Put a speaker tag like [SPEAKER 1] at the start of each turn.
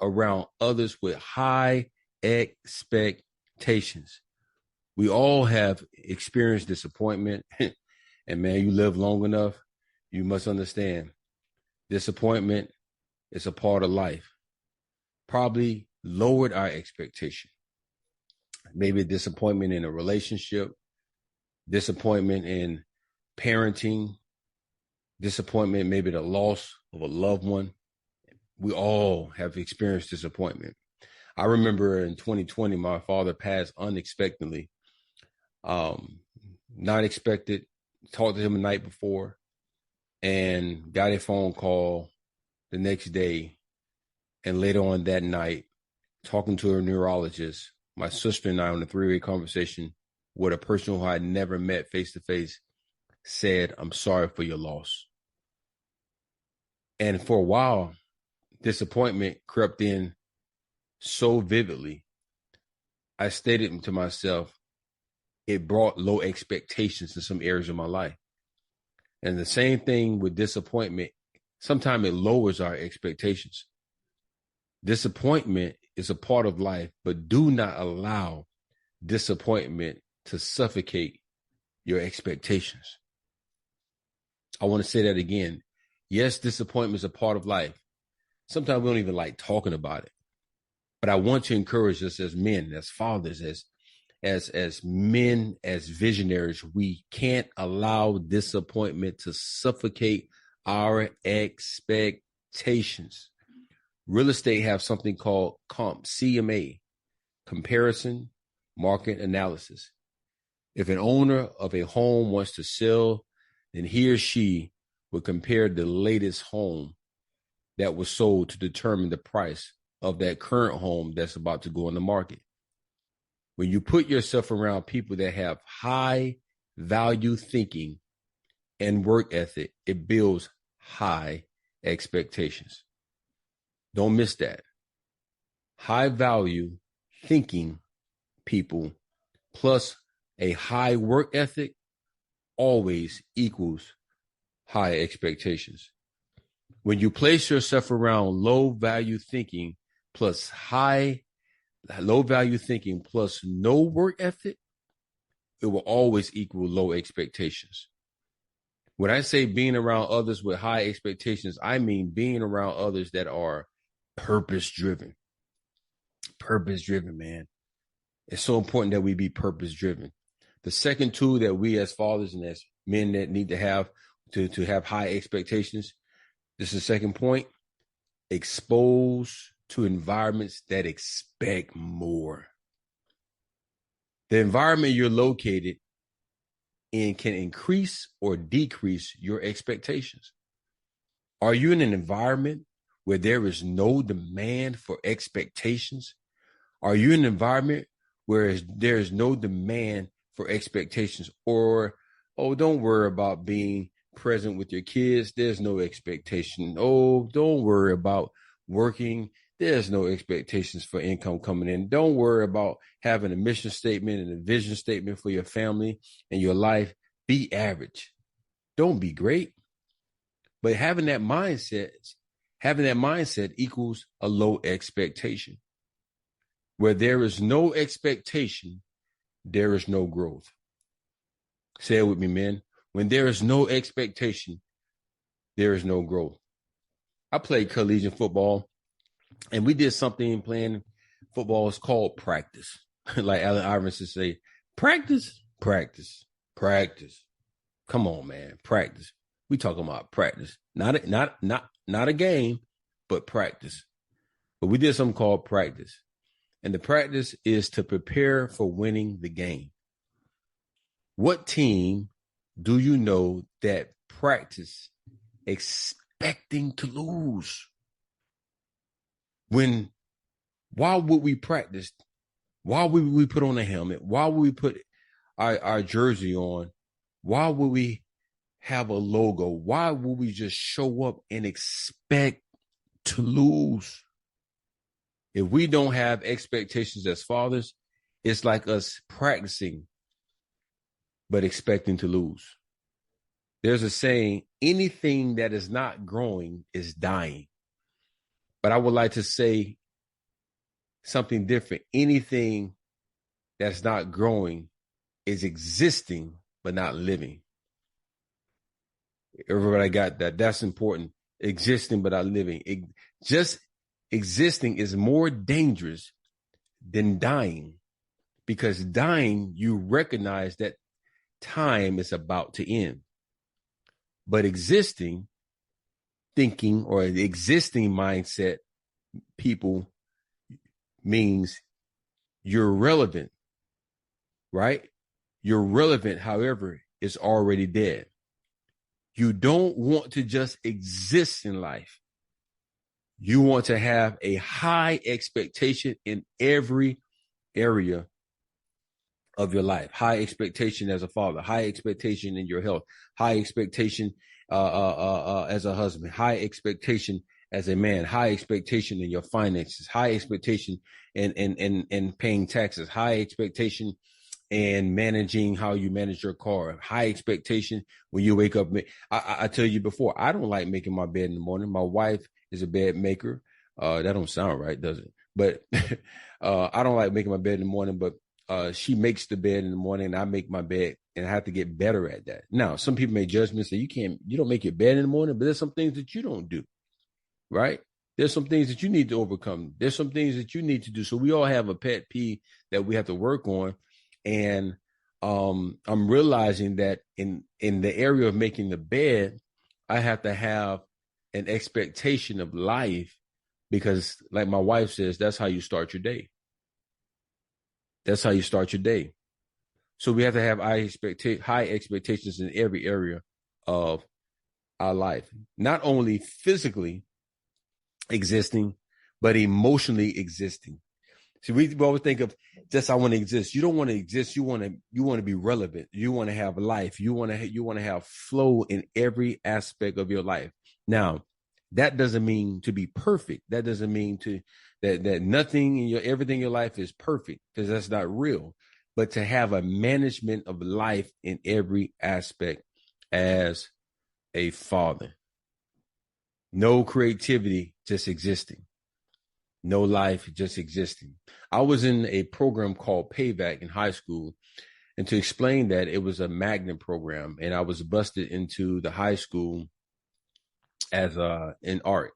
[SPEAKER 1] around others with high expectations. We all have experienced disappointment. And man, you live long enough, you must understand disappointment is a part of life. Probably lowered our expectation. Maybe a disappointment in a relationship, disappointment in parenting, disappointment, maybe the loss of a loved one. We all have experienced disappointment. I remember in 2020, my father passed unexpectedly. Not expected. Talked to him the night before and got a phone call the next day. And later on that night, talking to a neurologist, my sister and I on a three-way conversation with a person who I had never met face to face said, "I'm sorry for your loss." And for a while, disappointment crept in so vividly. I stated to myself, it brought low expectations in some areas of my life. And the same thing with disappointment. Sometimes it lowers our expectations. Disappointment is a part of life, but do not allow disappointment to suffocate your expectations. I want to say that again. Yes, disappointment is a part of life. Sometimes we don't even like talking about it. But I want to encourage us as men, as fathers, as men, as visionaries, we can't allow disappointment to suffocate our expectations. Real estate have something called CMA, comparison market analysis. If an owner of a home wants to sell, then he or she would compare the latest home that was sold to determine the price of that current home that's about to go on the market. When you put yourself around people that have high value thinking and work ethic, it builds high expectations. Don't miss that. High value thinking people plus a high work ethic always equals high expectations. When you place yourself around low value thinking plus low value thinking plus no work ethic, it will always equal low expectations. When I say being around others with high expectations, I mean being around others that are purpose driven. Purpose driven, man. It's so important that we be purpose driven. The second tool that we as fathers and as men that need to have high expectations, this is the second point, expose to environments that expect more. The environment you're located in can increase or decrease your expectations. Are you in an environment where there is no demand for expectations? Are you in an environment where there is no demand for expectations? Or, oh, don't worry about being present with your kids. There's no expectation. Oh, don't worry about working. There's no expectations for income coming in. Don't worry about having a mission statement and a vision statement for your family and your life. Be average. Don't be great. But having that mindset equals a low expectation. Where there is no expectation, there is no growth. Say it with me, men. When there is no expectation, there is no growth. I played collegiate football, and we did something playing football. It's called practice. Like Allen Iverson say, practice, practice, practice. Come on, man, practice. We talking about practice, not a game, but practice. But we did something called practice, and the practice is to prepare for winning the game. What team do you know that practice expecting to lose? Why would we practice? Why would we put on a helmet? Why would we put our jersey on? Why would we have a logo? Why would we just show up and expect to lose? If we don't have expectations as fathers, it's like us practicing, but expecting to lose. There's a saying, anything that is not growing is dying. But I would like to say something different. Anything that's not growing is existing, but not living. Everybody got that. That's important. Existing, but not living. Just existing is more dangerous than dying, because dying, you recognize that time is about to end. But existing, thinking, or the existing mindset, people, means you're relevant, right? You're relevant, however, it's already dead. You don't want to just exist in life. You want to have a high expectation in every area of your life. High expectation as a father, high expectation in your health, high expectation as a husband, high expectation as a man, high expectation in your finances, high expectation in paying taxes, high expectation and managing how you manage your car, high expectation when you wake up. I tell you before, I don't like making my bed in the morning. My wife is a bed maker. That don't sound right, does it? But I don't like making my bed in the morning, but she makes the bed in the morning and I make my bed, and I have to get better at that. Now, some people may judge me and say, you don't make your bed in the morning, but there's some things that you don't do, right? There's some things that you need to overcome. There's some things that you need to do. So we all have a pet peeve that we have to work on. And I'm realizing that in the area of making the bed, I have to have an expectation of life, because like my wife says, that's how you start your day. That's how you start your day. So we have to have high expectations in every area of our life, not only physically existing, but emotionally existing. See, we always think of just I want to exist. You don't want to exist. You want to be relevant. You want to have life. You want to have flow in every aspect of your life. Now, that doesn't mean to be perfect. That doesn't mean that nothing in everything in your life is perfect, because that's not real. But to have a management of life in every aspect as a father. No creativity, just existing. No life, just existing. I was in a program called Payback in high school. And to explain that, it was a magnet program. And I was busted into the high school as in art.